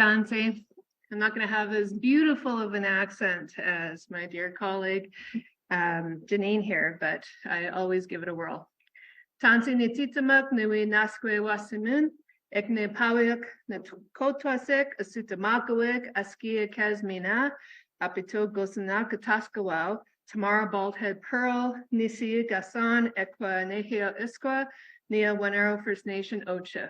Dante. I'm not going to have as beautiful of an accent as my dear colleague Janine here, but I always give it a whirl. Tansi nititamak niwi naskwe wasimun, ekne pawiak netokotwasek, asutamakawik, askia kazmina, apito gosana kataskawau, Tamara Baldhead Pearl, Nisi Gasan, Ekwa Nehia Iskwa, Nia Wanero First Nation Ocha.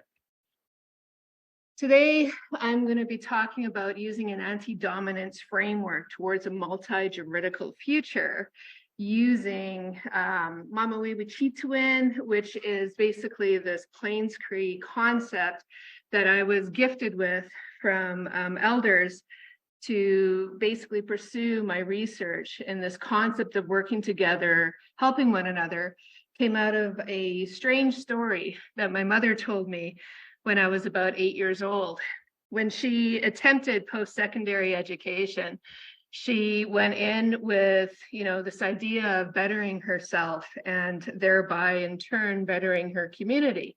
Today, I'm going to be talking about using an anti-dominance framework towards a multi-juridical future using Mamawi Wicihitowin, which is basically this Plains Cree concept that I was gifted with from elders to basically pursue my research. And this concept of working together, helping one another, came out of a strange story that my mother told me when I was about 8 years old. When she attempted post-secondary education, she went in with, this idea of bettering herself and thereby in turn bettering her community.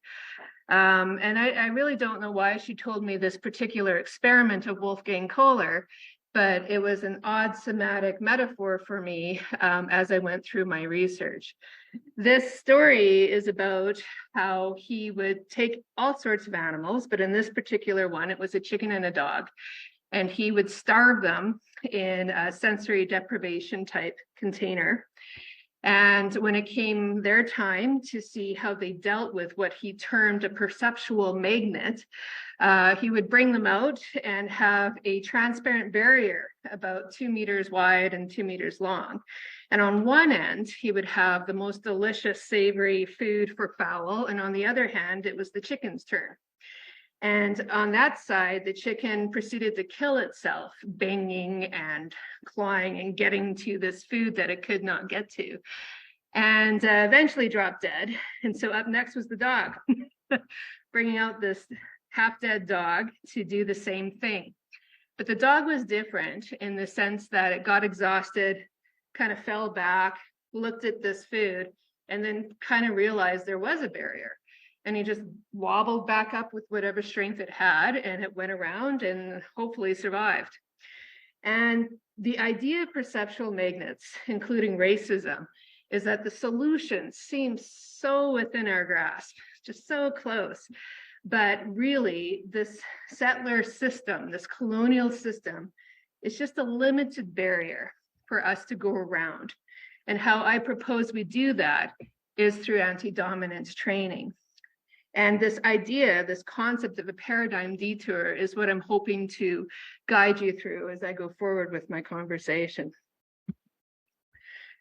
And I really don't know why she told me this particular experiment of Wolfgang Kohler, but it was an odd somatic metaphor for me as I went through my research. This story is about how he would take all sorts of animals, but in this particular one, it was a chicken and a dog, and he would starve them in a sensory deprivation type container. And when it came their time to see how they dealt with what he termed a perceptual magnet, he would bring them out and have a transparent barrier about 2 meters wide and 2 meters long. And on one end, he would have the most delicious, savory food for fowl. And on the other hand, it was the chicken's turn. And on that side, the chicken proceeded to kill itself, banging and clawing and getting to this food that it could not get to, and eventually dropped dead. And so up next was the dog, bringing out this half-dead dog to do the same thing. But the dog was different in the sense that it got exhausted, kind of fell back, looked at this food, and then kind of realized there was a barrier. And he just wobbled back up with whatever strength it had, and it went around and hopefully survived. And the idea of perceptual magnets, including racism, is that the solution seems so within our grasp, just so close. But really, this settler system, this colonial system, is just a limited barrier for us to go around. And how I propose we do that is through anti-dominance training. And this idea, this concept of a paradigm detour is what I'm hoping to guide you through as I go forward with my conversation.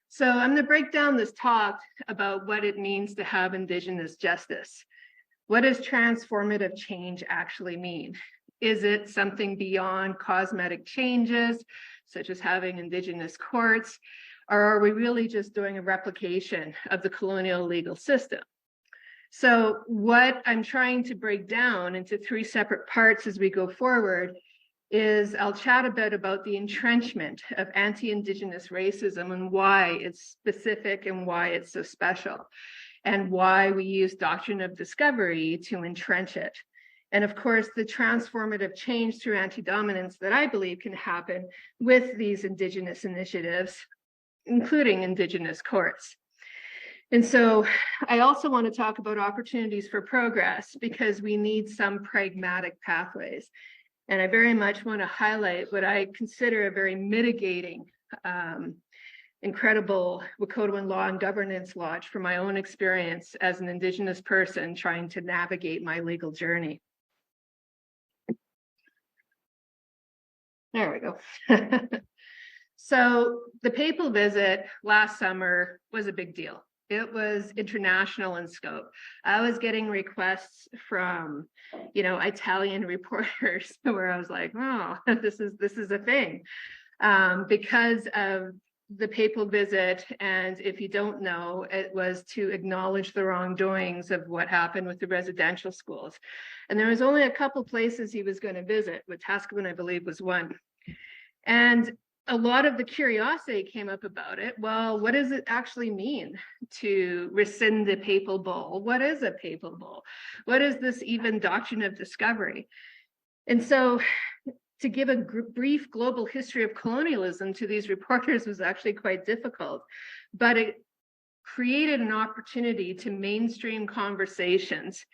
So I'm going to break down this talk about what it means to have Indigenous justice. What does transformative change actually mean? Is it something beyond cosmetic changes, such as having Indigenous courts, or are we really just doing a replication of the colonial legal system? So what I'm trying to break down into 3 separate parts as we go forward is I'll chat a bit about the entrenchment of anti-Indigenous racism and why it's specific and why it's so special, and why we use doctrine of discovery to entrench it. And of course, the transformative change through anti-dominance that I believe can happen with these Indigenous initiatives, including Indigenous courts. And so I also want to talk about opportunities for progress because we need some pragmatic pathways. And I very much want to highlight what I consider a very mitigating, incredible Wicihitowin law and governance lodge from my own experience as an Indigenous person trying to navigate my legal journey. There we go. So the papal visit last summer was a big deal. It was international in scope. I was getting requests from, Italian reporters where I was like, oh, this is a thing. Because of the papal visit, and if you don't know, it was to acknowledge the wrongdoings of what happened with the residential schools. And there was only a couple places he was going to visit, Wetaskiwin, I believe, was one. And a lot of the curiosity came up about it. Well, what does it actually mean to rescind a papal bull? What is a papal bull? What is this even doctrine of discovery? And so to give a brief global history of colonialism to these reporters was actually quite difficult, but it created an opportunity to mainstream conversations,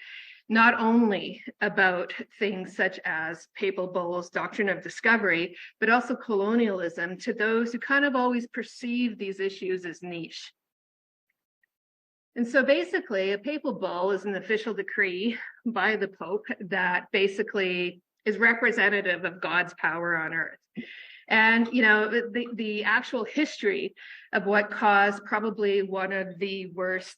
not only about things such as papal bulls, doctrine of discovery, but also colonialism to those who kind of always perceive these issues as niche. And so basically, a papal bull is an official decree by the Pope that basically is representative of God's power on earth. And, you know, the actual history of what caused probably one of the worst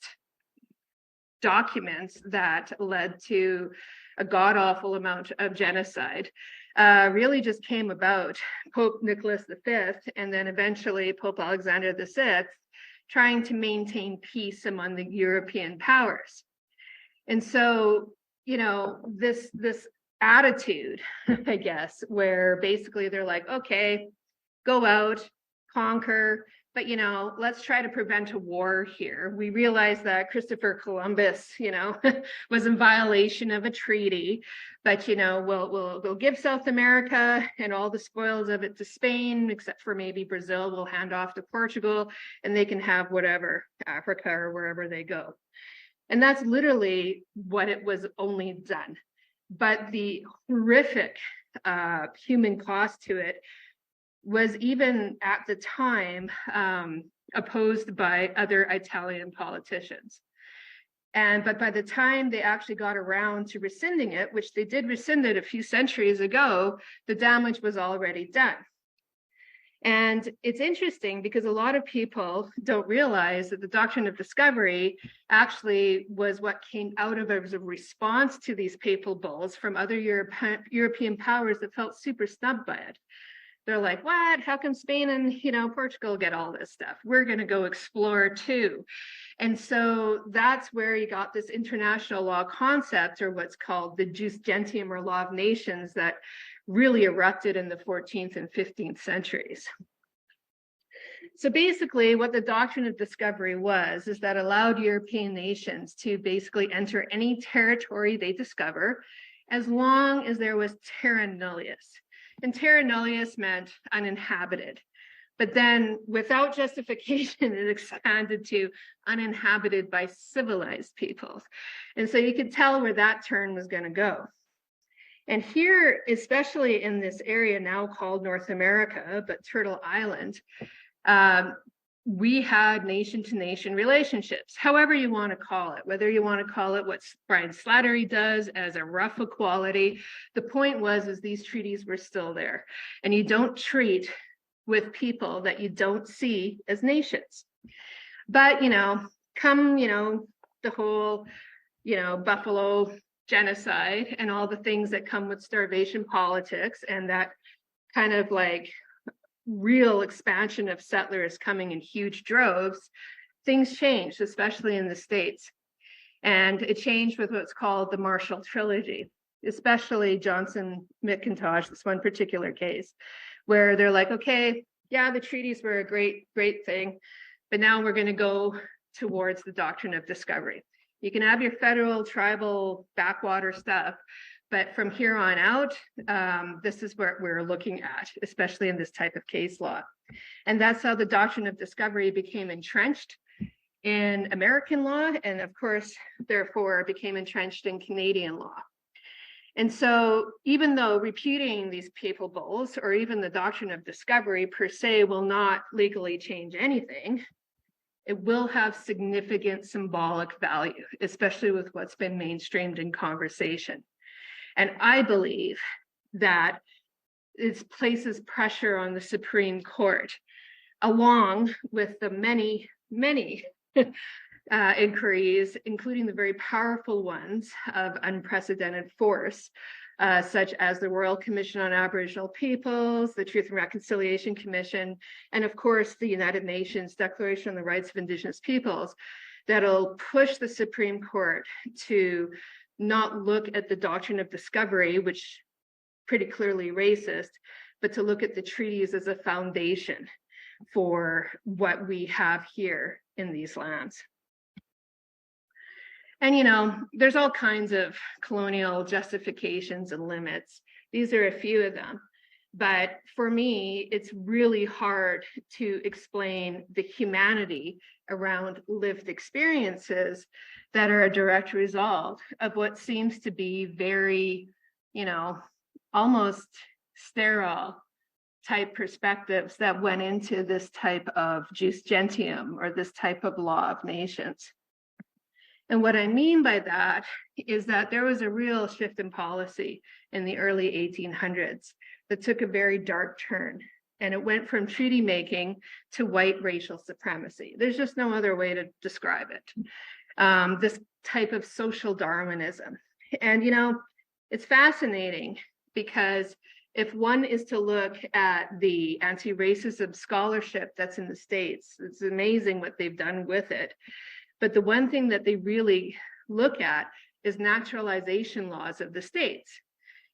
documents that led to a god-awful amount of genocide really just came about Pope Nicholas V and then eventually Pope Alexander VI trying to maintain peace among the European powers. And so, you know, this attitude, I guess, where basically they're like, okay, go out, conquer, but, you know, let's try to prevent a war here. We realize that Christopher Columbus, you know, was in violation of a treaty, but, you know, we'll give South America and all the spoils of it to Spain, except for maybe Brazil. We'll hand off to Portugal and they can have whatever, Africa or wherever they go. And that's literally what it was only done. But the horrific human cost to it was even at the time opposed by other Italian politicians. But by the time they actually got around to rescinding it, which they did rescind it a few centuries ago, the damage was already done. And it's interesting because a lot of people don't realize that the doctrine of discovery actually was what came out of it as a response to these papal bulls from other European powers that felt super snubbed by it. They're like, what? How come Spain and, you know, Portugal get all this stuff? We're going to go explore too. And so that's where you got this international law concept, or what's called the Jus Gentium, or law of nations, that really erupted in the 14th and 15th centuries. So basically what the doctrine of discovery was is that allowed European nations to basically enter any territory they discover as long as there was terra nullius. And terra nullius meant uninhabited. But then without justification, it expanded to uninhabited by civilized peoples. And so you could tell where that turn was going to go. And here, especially in this area now called North America, but Turtle Island, we had nation-to-nation relationships, however you want to call it, whether you want to call it what Brian Slattery does as a rough equality. The point was, is these treaties were still there. And you don't treat with people that you don't see as nations. But, you know, come, you know, the whole, you know, Buffalo genocide and all the things that come with starvation politics and that kind of like real expansion of settlers coming in huge droves, things changed, especially in the States. And it changed with what's called the Marshall Trilogy, especially Johnson McIntosh, this one particular case, where they're like, okay, yeah, the treaties were a great thing, but now we're going to go towards the doctrine of discovery. You can have your federal, tribal, backwater stuff, but from here on out, this is what we're looking at, especially in this type of case law. And that's how the doctrine of discovery became entrenched in American law, and of course, therefore, became entrenched in Canadian law. And so even though repudiating these papal bulls, or even the doctrine of discovery per se, will not legally change anything, it will have significant symbolic value, especially with what's been mainstreamed in conversation. And I believe that it places pressure on the Supreme Court, along with the many inquiries, including the very powerful ones of unprecedented force, such as the Royal Commission on Aboriginal Peoples, the Truth and Reconciliation Commission, and of course, the United Nations Declaration on the Rights of Indigenous Peoples, that'll push the Supreme Court to not look at the doctrine of discovery, which pretty clearly racist, but to look at the treaties as a foundation for what we have here in these lands. And, there's all kinds of colonial justifications and limits. These are a few of them. But for me, it's really hard to explain the humanity around lived experiences that are a direct result of what seems to be very, almost sterile type perspectives that went into this type of jus gentium, or this type of law of nations. And what I mean by that is that there was a real shift in policy in the early 1800s that took a very dark turn. And it went from treaty making to white racial supremacy. There's just no other way to describe it. This type of social Darwinism. And, it's fascinating because if one is to look at the anti-racism scholarship that's in the States, it's amazing what they've done with it. But the one thing that they really look at is naturalization laws of the states.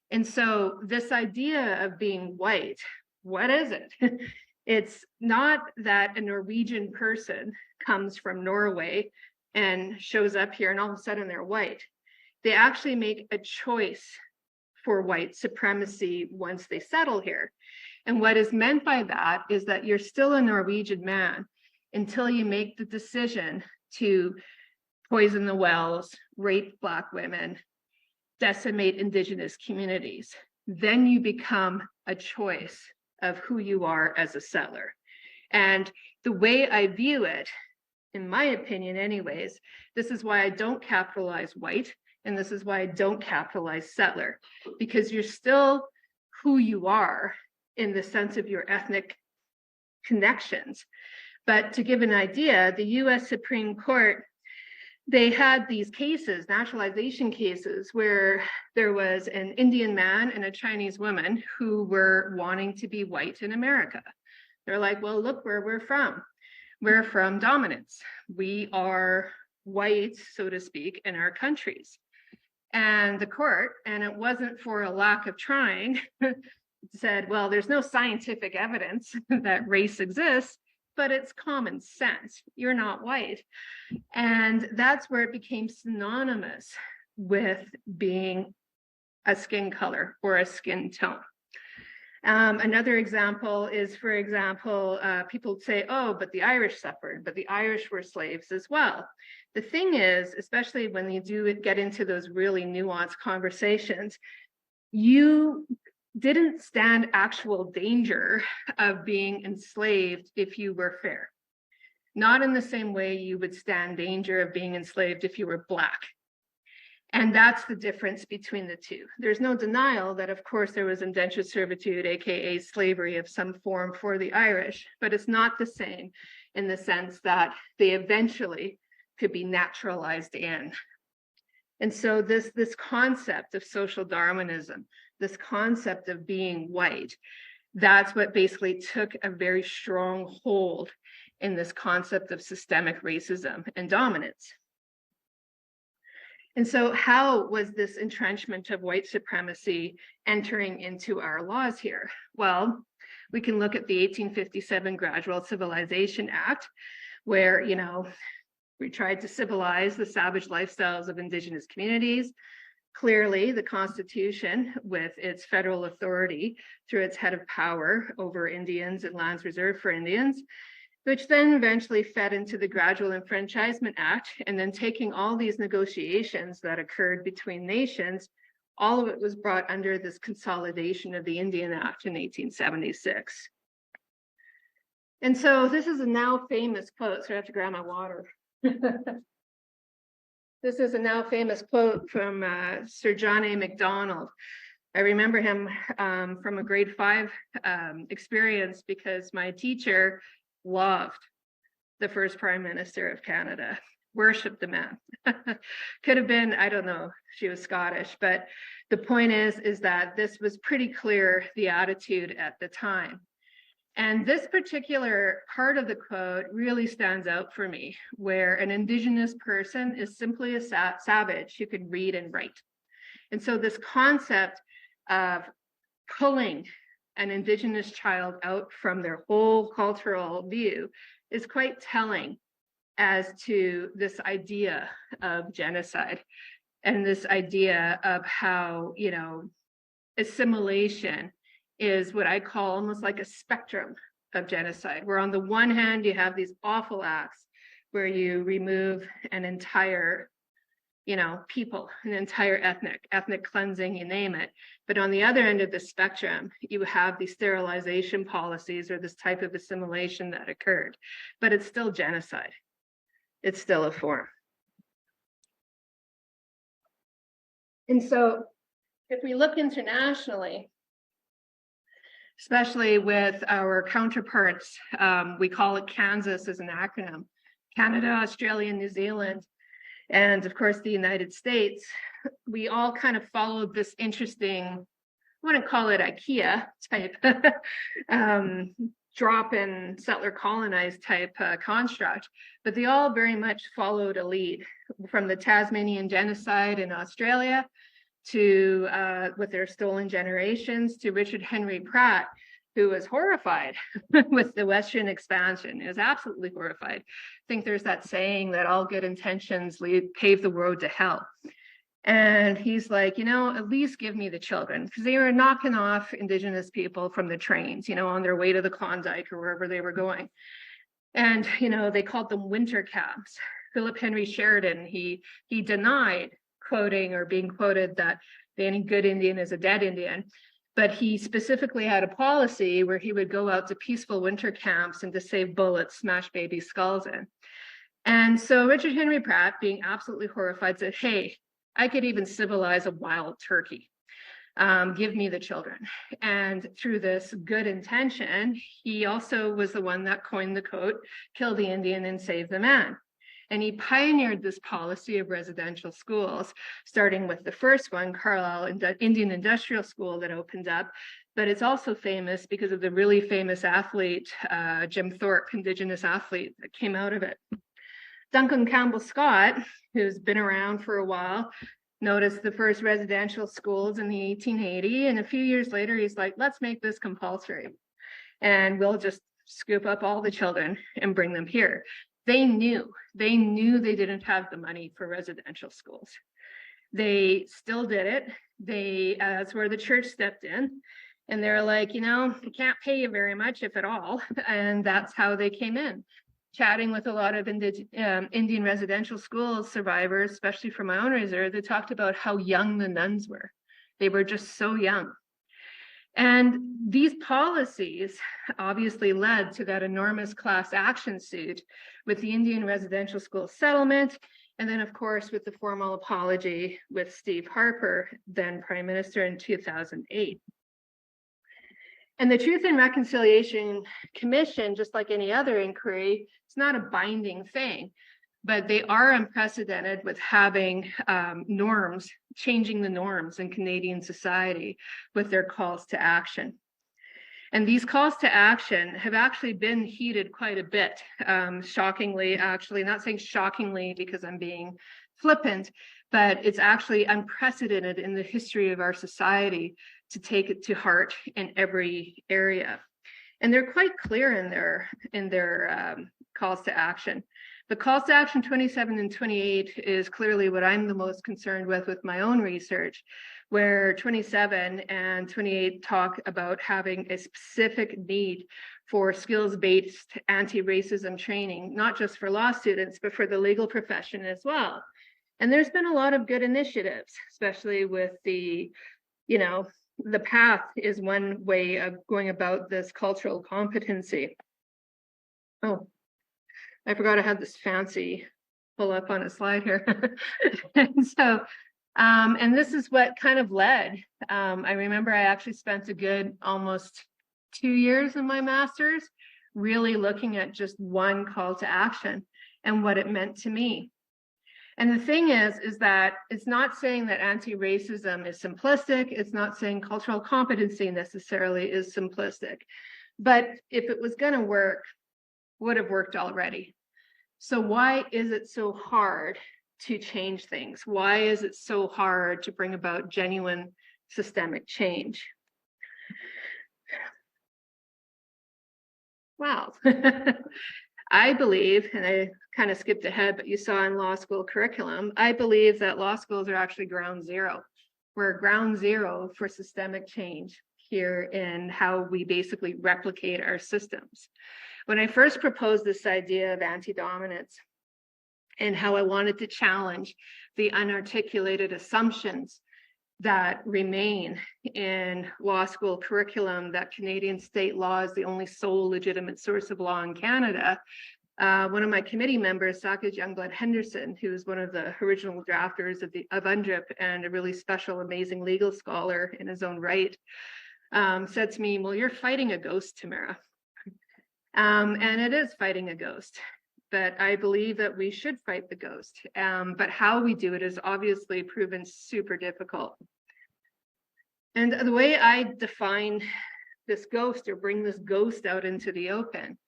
And so this idea of being white, what is it? It's not that a Norwegian person comes from Norway and shows up here and all of a sudden they're white. They actually make a choice for white supremacy once they settle here. And what is meant by that is that you're still a Norwegian man until you make the decision to poison the wells, rape Black women, decimate Indigenous communities. Then you become a choice of who you are as a settler. And the way I view it, in my opinion anyways, this is why I don't capitalize white, and this is why I don't capitalize settler, because you're still who you are in the sense of your ethnic connections. But to give an idea, the US Supreme Court, they had these cases, naturalization cases, where there was an Indian man and a Chinese woman who were wanting to be white in America. They're like, well, look where we're from. We're from dominance. We are white, so to speak, in our countries. And the court, and it wasn't for a lack of trying, said, well, there's no scientific evidence that race exists, but it's common sense. You're not white. And that's where it became synonymous with being a skin color or a skin tone. Another example is, for example, people say, oh, but the Irish suffered, but the Irish were slaves as well. The thing is, especially when you do get into those really nuanced conversations, you didn't stand actual danger of being enslaved if you were fair. Not in the same way you would stand danger of being enslaved if you were Black. And that's the difference between the two. There's no denial that, of course, there was indentured servitude, AKA slavery of some form for the Irish, but it's not the same in the sense that they eventually could be naturalized in. And so this concept of social Darwinism, this concept of being white, that's what basically took a very strong hold in this concept of systemic racism and dominance. And so how was this entrenchment of white supremacy entering into our laws here? Well, we can look at the 1857 Gradual Civilization Act, where, we tried to civilize the savage lifestyles of Indigenous communities. Clearly, the Constitution, with its federal authority through its head of power over Indians and lands reserved for Indians, which then eventually fed into the Gradual Enfranchisement Act, and then taking all these negotiations that occurred between nations, all of it was brought under this consolidation of the Indian Act in 1876. And so this is a now famous quote, so I have to grab my water. This is a now famous quote from Sir John A. Macdonald. I remember him from a grade 5 experience because my teacher loved the first Prime Minister of Canada, worshipped the man. Could have been, I don't know, she was Scottish, but the point is that this was pretty clear, the attitude at the time. And this particular part of the quote really stands out for me, where an Indigenous person is simply a savage who can read and write. And so this concept of pulling an Indigenous child out from their whole cultural view is quite telling as to this idea of genocide and this idea of how, you know, assimilation is what I call almost like a spectrum of genocide, where on the one hand, you have these awful acts where you remove an entire, you know, people, an entire ethnic cleansing, you name it. But on the other end of the spectrum, you have these sterilization policies or this type of assimilation that occurred, but it's still genocide. It's still a form. And so if we look internationally, especially with our counterparts, we call it Kansas as an acronym, Canada, Australia, New Zealand, and of course the United States, we all kind of followed this interesting, I wouldn't call it IKEA type, drop-in settler colonized type construct, but they all very much followed a lead from the Tasmanian genocide in Australia to with their stolen generations to Richard Henry Pratt, who was horrified with the Western expansion. He was absolutely horrified. I think there's that saying that all good intentions pave the road to hell. And he's like, you know, at least give me the children, because they were knocking off Indigenous people from the trains, you know, on their way to the Klondike or wherever they were going. And, you know, they called them winter camps. Philip Henry Sheridan, he denied quoting or being quoted that any good Indian is a dead Indian. But he specifically had a policy where he would go out to peaceful winter camps and to save bullets, smash baby skulls in. And so Richard Henry Pratt, being absolutely horrified, said, hey, I could even civilize a wild turkey. Give me the children. And through this good intention, he also was the one that coined the quote, kill the Indian and save the man. And he pioneered this policy of residential schools, starting with the first one, Carlisle Indian Industrial School, that opened up. But it's also famous because of the really famous athlete, Jim Thorpe, Indigenous athlete, that came out of it. Duncan Campbell Scott, who's been around for a while, noticed the first residential schools in the 1880, and a few years later, he's like, let's make this compulsory. And we'll just scoop up all the children and bring them here. They knew they didn't have the money for residential schools. They still did it. That's where the church stepped in. And they're like, you know, we can't pay you very much, if at all. And that's how they came in. Chatting with a lot of Indian residential school survivors, especially from my own reserve, they talked about how young the nuns were. They were just so young. And these policies obviously led to that enormous class action suit with the Indian residential school settlement, and then, of course, with the formal apology with Steve Harper, then Prime Minister, in 2008. And the Truth and Reconciliation Commission, just like any other inquiry, it's not a binding thing, but they are unprecedented with having norms, changing the norms in Canadian society with their calls to action. And these calls to action have actually been heeded quite a bit, shockingly, actually, not saying shockingly because I'm being flippant, but it's actually unprecedented in the history of our society to take it to heart in every area. And they're quite clear in their calls to action. The calls to action 27 and 28 is clearly what I'm the most concerned with my own research, where 27 and 28 talk about having a specific need for skills-based anti-racism training, not just for law students, but for the legal profession as well. And there's been a lot of good initiatives, especially with the, you know, the path is one way of going about this cultural competency. Oh, I forgot I had this fancy pull up on a slide here. And so, and this is what kind of led. I remember I actually spent a good almost 2 years in my master's really looking at just one call to action and what it meant to me. And the thing is that it's not saying that anti-racism is simplistic. It's not saying cultural competency necessarily is simplistic. But if it was going to work, would have worked already. So why is it so hard to change things? Why is it so hard to bring about genuine systemic change? Wow. I believe, and I kind of skipped ahead, but you saw in law school curriculum, I believe that law schools are actually ground zero. We're ground zero for systemic change here in how we basically replicate our systems. When I first proposed this idea of anti-dominance and how I wanted to challenge the unarticulated assumptions that remain in law school curriculum, that Canadian state law is the only sole legitimate source of law in Canada, one of my committee members, Sakaj Youngblood Henderson, who is one of the original drafters of UNDRIP and a really special, amazing legal scholar in his own right, said to me, well, you're fighting a ghost, Tamara. And it is fighting a ghost, but I believe that we should fight the ghost. But how we do it is obviously proven super difficult. And the way I define this ghost, or bring this ghost out into the open,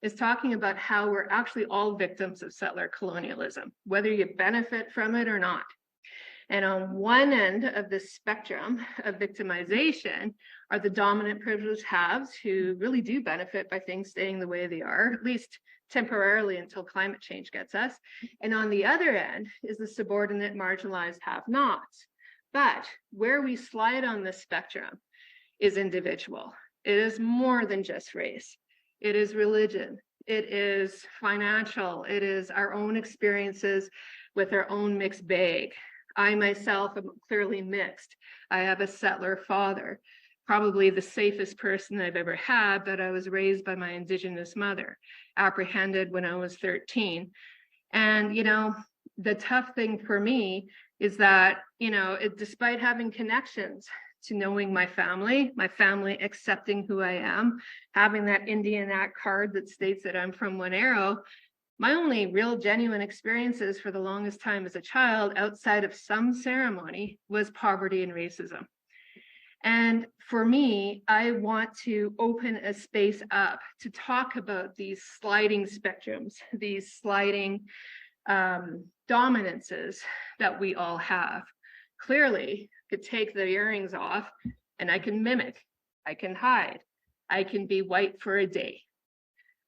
is talking about how we're actually all victims of settler colonialism, whether you benefit from it or not. And on one end of the spectrum of victimization are the dominant privileged haves who really do benefit by things staying the way they are, at least temporarily until climate change gets us. And on the other end is the subordinate marginalized have-nots. But where we slide on this spectrum is individual. It is more than just race. It is religion. It is financial. It is our own experiences with our own mixed bag. I myself am clearly mixed. I have a settler father, probably the safest person I've ever had, but I was raised by my Indigenous mother, apprehended when I was 13. And, the tough thing for me is that, despite having connections to knowing my family accepting who I am, having that Indian Act card that states that I'm from One Arrow, my only real genuine experiences for the longest time as a child outside of some ceremony was poverty and racism. And for me, I want to open a space up to talk about these sliding spectrums, these sliding dominances that we all have. Clearly, I could take the earrings off and I can mimic, I can hide, I can be white for a day,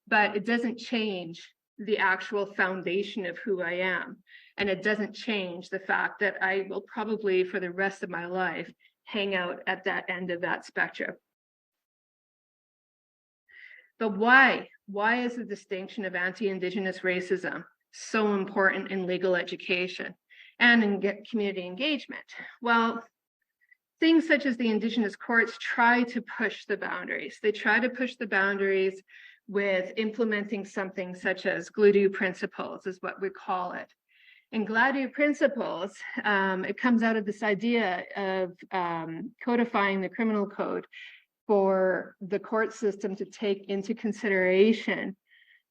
but it doesn't change the actual foundation of who I am. And it doesn't change the fact that I will probably for the rest of my life hang out at that end of that spectrum. But why? Why is the distinction of anti-Indigenous racism so important in legal education and in community engagement? Well, things such as the Indigenous courts try to push the boundaries. They try to push the boundaries with implementing something such as Gladue principles, is what we call it. In Gladue principles, it comes out of this idea of codifying the criminal code for the court system to take into consideration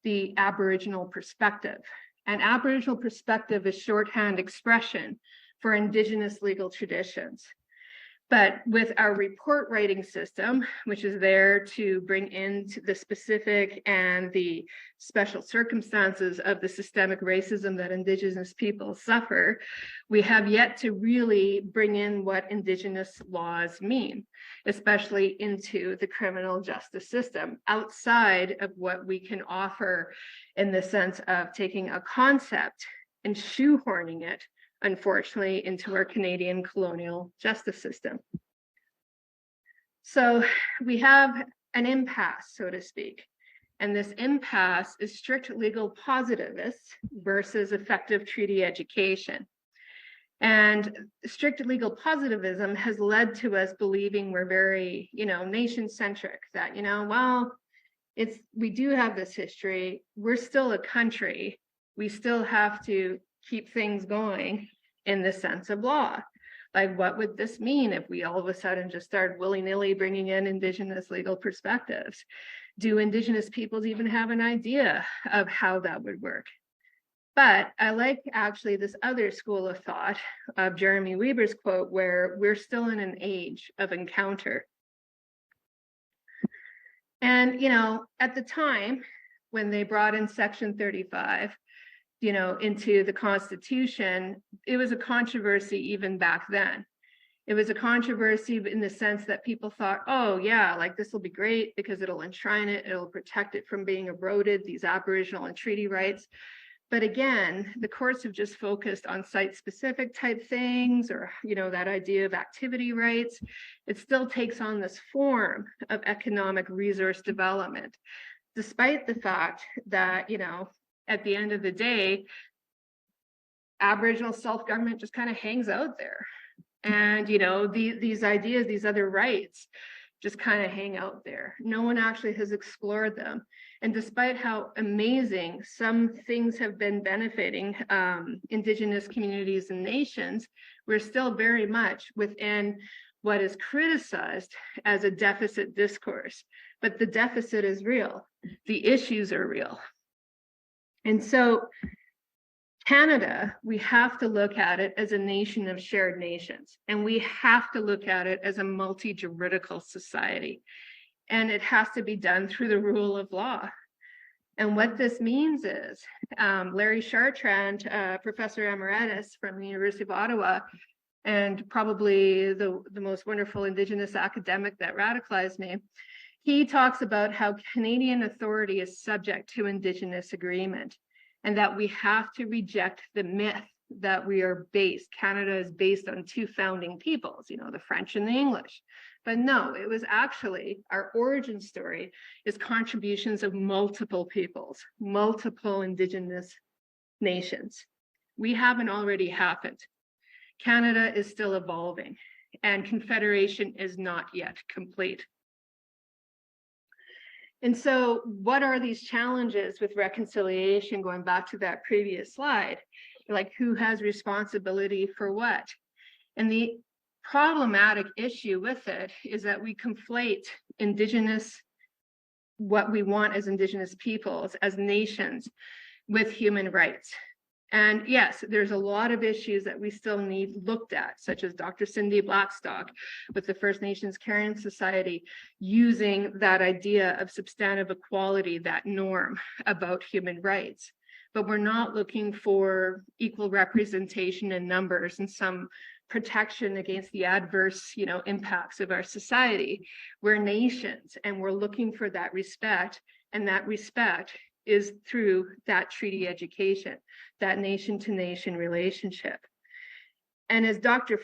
the Aboriginal perspective. And Aboriginal perspective is shorthand expression for Indigenous legal traditions. But with our report writing system, which is there to bring in the specific and the special circumstances of the systemic racism that Indigenous people suffer, we have yet to really bring in what Indigenous laws mean, especially into the criminal justice system, outside of what we can offer in the sense of taking a concept and shoehorning it, unfortunately, into our Canadian colonial justice system. So we have an impasse, so to speak. And this impasse is strict legal positivists versus effective treaty education. And strict legal positivism has led to us believing we're very, nation-centric, that, we do have this history. We're still a country. We still have to keep things going in the sense of law. Like, what would this mean if we all of a sudden just started willy-nilly bringing in Indigenous legal perspectives? Do Indigenous peoples even have an idea of how that would work? But I like actually this other school of thought of Jeremy Weber's quote, where we're still in an age of encounter. And, at the time when they brought in Section 35, into the Constitution, it was a controversy even back then. It was a controversy in the sense that people thought, oh yeah, like this will be great because it'll enshrine it, it'll protect it from being eroded, these Aboriginal and treaty rights. But again, the courts have just focused on site-specific type things, or that idea of activity rights. It still takes on this form of economic resource development, despite the fact that, at the end of the day, Aboriginal self-government just kind of hangs out there. And, these ideas, these other rights, just kind of hang out there. No one actually has explored them. And despite how amazing some things have been benefiting Indigenous communities and nations, we're still very much within what is criticized as a deficit discourse. But the deficit is real. The issues are real. And so Canada, we have to look at it as a nation of shared nations, and we have to look at it as a multi-juridical society. And it has to be done through the rule of law. And what this means is, Larry Chartrand, Professor Emeritus from the University of Ottawa, and probably the most wonderful Indigenous academic that radicalized me, he talks about how Canadian authority is subject to Indigenous agreement, and that we have to reject the myth that Canada is based on two founding peoples, the French and the English. But no, it was actually, our origin story is contributions of multiple peoples, multiple Indigenous nations. We haven't already happened. Canada is still evolving, and Confederation is not yet complete. And so what are these challenges with reconciliation, going back to that previous slide? Like, who has responsibility for what? And the problematic issue with it is that we conflate Indigenous, what we want as Indigenous peoples, as nations, with human rights. And yes, there's a lot of issues that we still need looked at, such as Dr. Cindy Blackstock with the First Nations Caring Society, using that idea of substantive equality, that norm about human rights. But we're not looking for equal representation in numbers and some protection against the adverse, impacts of our society. We're nations, and we're looking for that respect, and that respect is through that treaty education, that nation-to-nation relationship. And as Dr.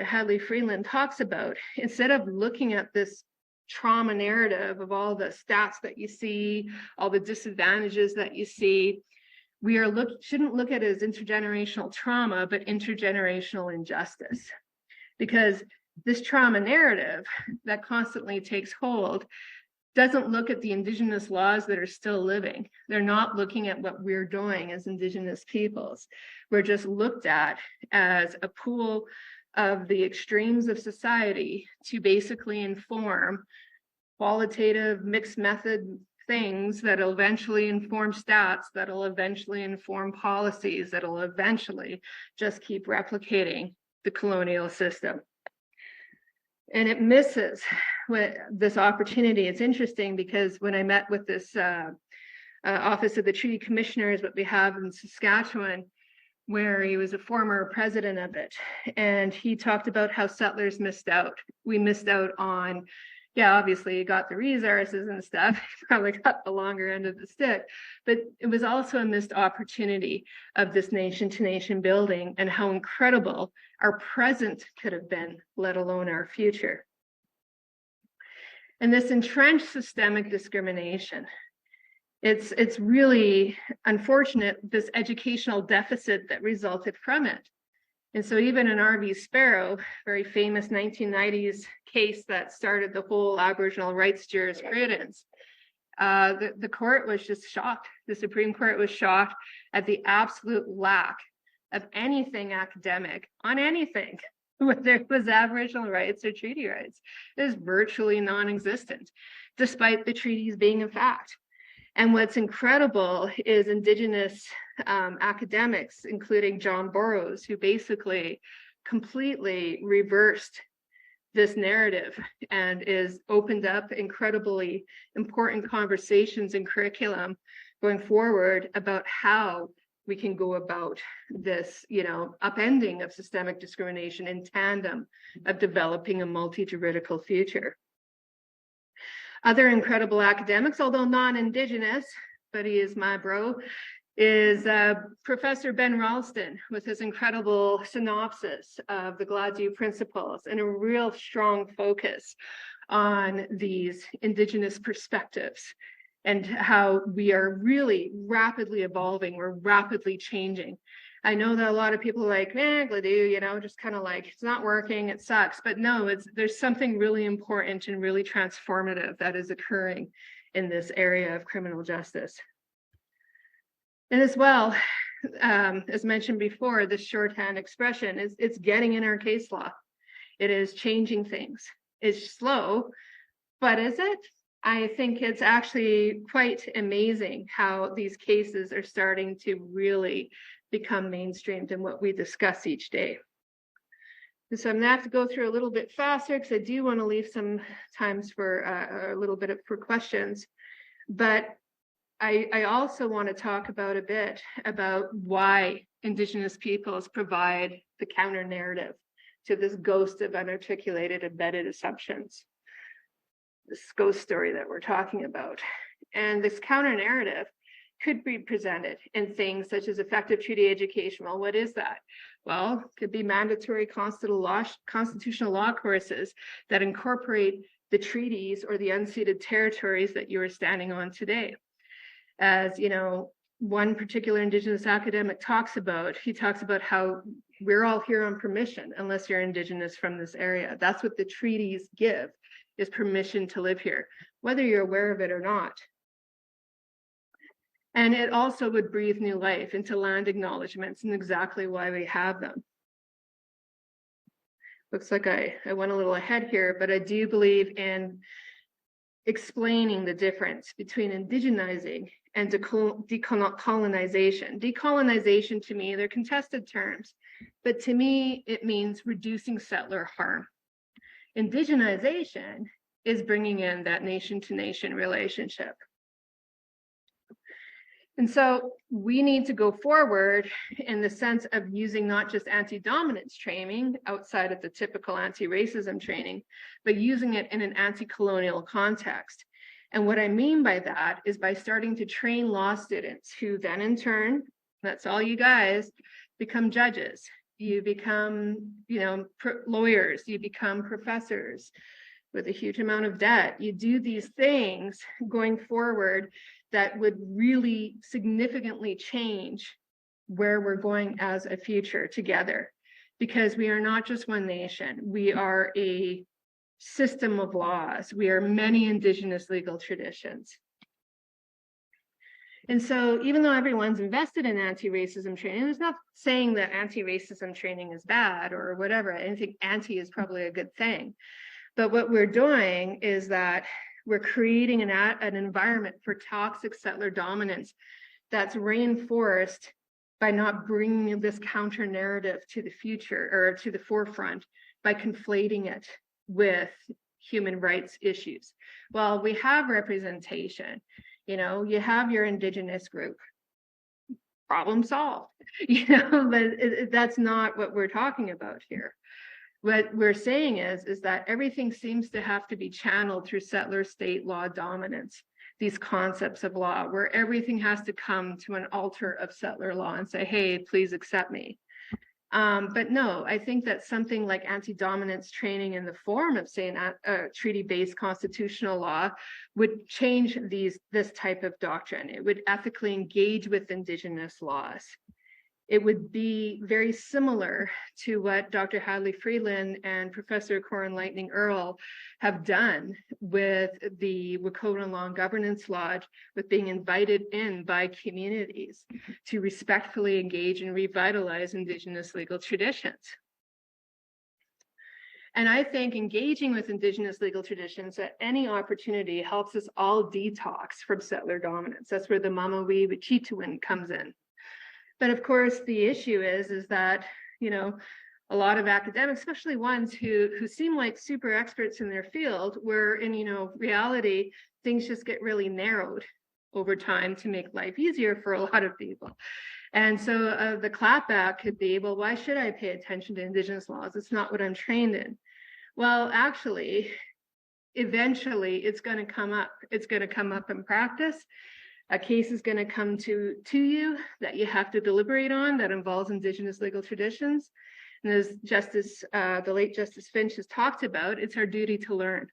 Hadley Freeland talks about, instead of looking at this trauma narrative of all the stats that you see, all the disadvantages that you see, we shouldn't look at it as intergenerational trauma, but intergenerational injustice. Because this trauma narrative that constantly takes hold doesn't look at the Indigenous laws that are still living. They're not looking at what we're doing as Indigenous peoples. We're just looked at as a pool of the extremes of society to basically inform qualitative mixed method things that'll eventually inform stats, that'll eventually inform policies, that'll eventually just keep replicating the colonial system. And it misses this opportunity. It's interesting because when I met with this Office of the Treaty Commissioners, what we have in Saskatchewan, where he was a former president of it, and he talked about how settlers missed out. We missed out on, obviously you got the resources and stuff, probably got the longer end of the stick, but it was also a missed opportunity of this nation-to-nation building and how incredible our present could have been, let alone our future. And this entrenched systemic discrimination, it's really unfortunate, this educational deficit that resulted from it. And so even in R.V. Sparrow, very famous 1990s case that started the whole Aboriginal rights jurisprudence, the court was just shocked. The Supreme Court was shocked at the absolute lack of anything academic on anything, whether it was Aboriginal rights or treaty rights. It is virtually non-existent, despite the treaties being a fact. And what's incredible is Indigenous academics, including John Burroughs, who basically completely reversed this narrative and is opened up incredibly important conversations in curriculum going forward about how we can go about this, upending of systemic discrimination in tandem of developing a multi-juridical future. Other incredible academics, although non-Indigenous, but he is my bro, is Professor Ben Ralston with his incredible synopsis of the Gladue principles and a real strong focus on these Indigenous perspectives and how we are really rapidly evolving, we're rapidly changing. I know that a lot of people are like, Gladue, just kind of like, it's not working, it sucks. But no, there's something really important and really transformative that is occurring in this area of criminal justice. And as well, as mentioned before, this shorthand expression it's getting in our case law. It is changing things. It's slow, but is it? I think it's actually quite amazing how these cases are starting to really become mainstreamed in what we discuss each day. And so I'm gonna have to go through a little bit faster because I do want to leave some times for a little bit for questions. But I also want to talk about a bit about why Indigenous peoples provide the counter narrative to this ghost of unarticulated embedded assumptions, this ghost story that we're talking about. And this counter narrative could be presented in things such as effective treaty education. Well, what is that? Well, it could be mandatory constitutional law courses that incorporate the treaties or the unceded territories that you are standing on today. As one particular Indigenous academic talks about, he talks about how we're all here on permission unless you're Indigenous from this area. That's what the treaties give, is permission to live here, whether you're aware of it or not. And it also would breathe new life into land acknowledgements and exactly why we have them. Looks like I went a little ahead here, but I do believe in explaining the difference between indigenizing and decolonization. Decolonization, to me, they're contested terms, but to me, it means reducing settler harm. Indigenization is bringing in that nation-to-nation relationship. And so we need to go forward in the sense of using not just anti-dominance training outside of the typical anti-racism training, but using it in an anti-colonial context. And what I mean by that is by starting to train law students who then in turn, that's all you guys, become judges. You become, lawyers, you become professors with a huge amount of debt. You do these things going forward that would really significantly change where we're going as a future together, because we are not just one nation. We are a system of laws. We are many Indigenous legal traditions. And so even though everyone's invested in anti-racism training, there's not saying that anti-racism training is bad or whatever. I think anti is probably a good thing. But what we're doing is that we're creating an environment for toxic settler dominance that's reinforced by not bringing this counter narrative to the future or to the forefront by conflating it with human rights issues. Well, we have representation, you have your Indigenous group, problem solved, but that's not what we're talking about here. What we're saying is that everything seems to have to be channeled through settler state law dominance, these concepts of law, where everything has to come to an altar of settler law and say, hey, please accept me. But no, I think that something like anti-dominance training in the form of, say, a treaty-based constitutional law would change this type of doctrine. It would ethically engage with Indigenous laws. It would be very similar to what Dr. Hadley Freeland and Professor Corin Lightning Earl have done with the Wicihitowin Law and Governance Lodge, with being invited in by communities to respectfully engage and revitalize Indigenous legal traditions. And I think engaging with Indigenous legal traditions at any opportunity helps us all detox from settler dominance. That's where the Mamawi Wicihitowin comes in. But of course, the issue is that, a lot of academics, especially ones who seem like super experts in their field, where in, reality, things just get really narrowed over time to make life easier for a lot of people. And so the clapback could be, well, why should I pay attention to Indigenous laws? It's not what I'm trained in. Well, actually, eventually it's going to come up. It's going to come up in practice. A case is going to come to you that you have to deliberate on that involves Indigenous legal traditions. And as the late Justice Finch has talked about, it's our duty to learn.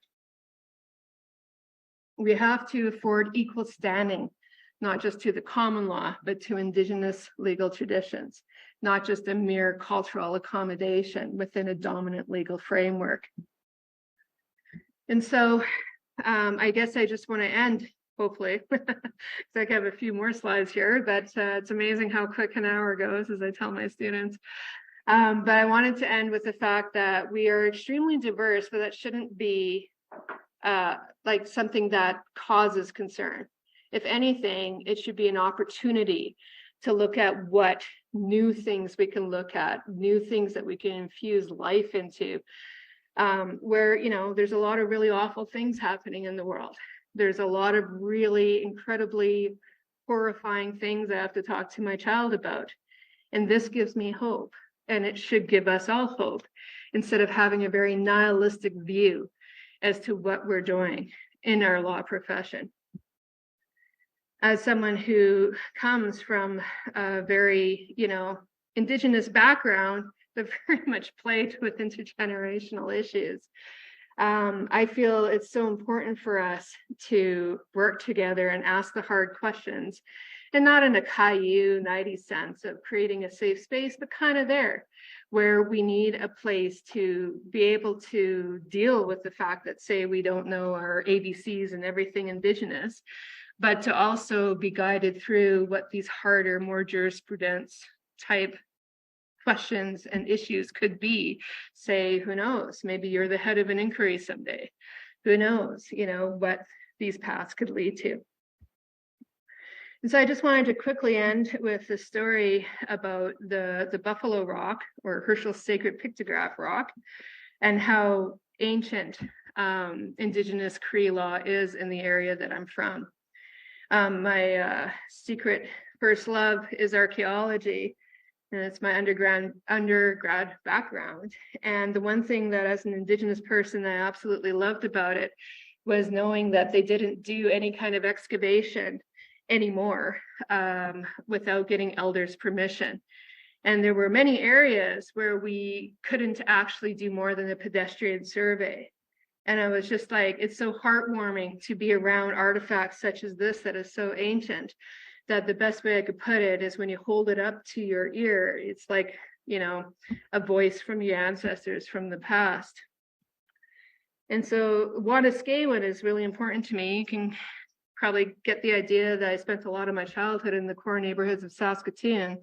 We have to afford equal standing, not just to the common law, but to Indigenous legal traditions, not just a mere cultural accommodation within a dominant legal framework. And so I guess I just want to end, hopefully, because I have a few more slides here, but it's amazing how quick an hour goes, as I tell my students. But I wanted to end with the fact that we are extremely diverse, but that shouldn't be like something that causes concern. If anything, it should be an opportunity to look at what new things we can look at, new things that we can infuse life into, where, you know, there's a lot of really awful things happening in the world. There's a lot of really incredibly horrifying things I have to talk to my child about. And this gives me hope, and it should give us all hope, instead of having a very nihilistic view as to what we're doing in our law profession. As someone who comes from a very, you know, Indigenous background that very much played with intergenerational issues, I feel it's so important for us to work together and ask the hard questions, and not in a Caillou, nighty sense of creating a safe space, but kind of there, where we need a place to be able to deal with the fact that, say, we don't know our ABCs and everything Indigenous, but to also be guided through what these harder, more jurisprudence type questions and issues could be. Say, who knows, maybe you're the head of an inquiry someday. Who knows, you know, what these paths could lead to. And so I just wanted to quickly end with the story about the Buffalo Rock, or Herschel's Sacred Pictograph Rock, and how ancient Indigenous Cree law is in the area that I'm from. My secret first love is archaeology, and it's my undergrad background. And the one thing that, as an Indigenous person, I absolutely loved about it was knowing that they didn't do any kind of excavation anymore without getting elders' permission. And there were many areas where we couldn't actually do more than a pedestrian survey. And I was just like, it's so heartwarming to be around artifacts such as this that is so ancient, that the best way I could put it is when you hold it up to your ear, it's like, you know, a voice from your ancestors from the past. And so Wicihitowin is really important to me. You can probably get the idea that I spent a lot of my childhood in the core neighborhoods of Saskatoon.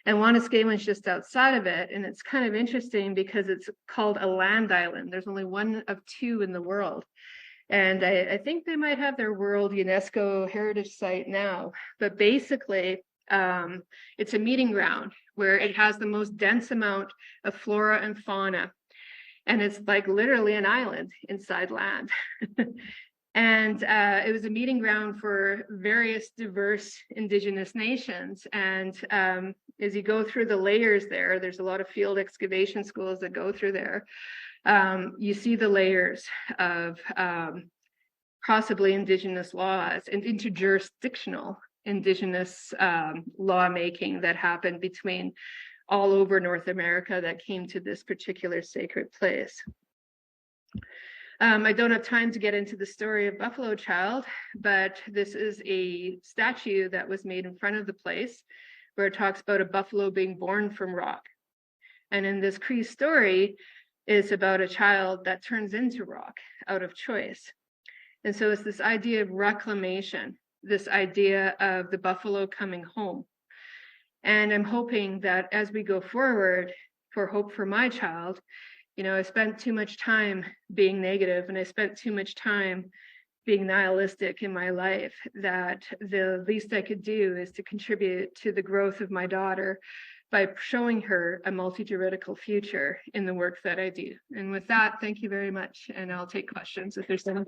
And Wicihitowin's just outside of it. And it's kind of interesting because it's called a land island. There's only one of two in the world. And I think they might have their World UNESCO Heritage Site now. But basically, it's a meeting ground where it has the most dense amount of flora and fauna. And it's like literally an island inside land. And it was a meeting ground for various diverse Indigenous nations. And as you go through the layers there, there's a lot of field excavation schools that go through there. You see the layers of possibly Indigenous laws and interjurisdictional Indigenous lawmaking that happened between all over North America that came to this particular sacred place. I don't have time to get into the story of Buffalo Child, but this is a statue that was made in front of the place where it talks about a buffalo being born from rock. And in this Cree story, it's about a child that turns into rock out of choice. And so it's this idea of reclamation, this idea of the buffalo coming home. And I'm hoping that as we go forward for Hope for My Child, you know, I spent too much time being negative, and I spent too much time being nihilistic in my life, that the least I could do is to contribute to the growth of my daughter by showing her a multi-juridical future in the work that I do. And with that, thank you very much. And I'll take questions if there's any.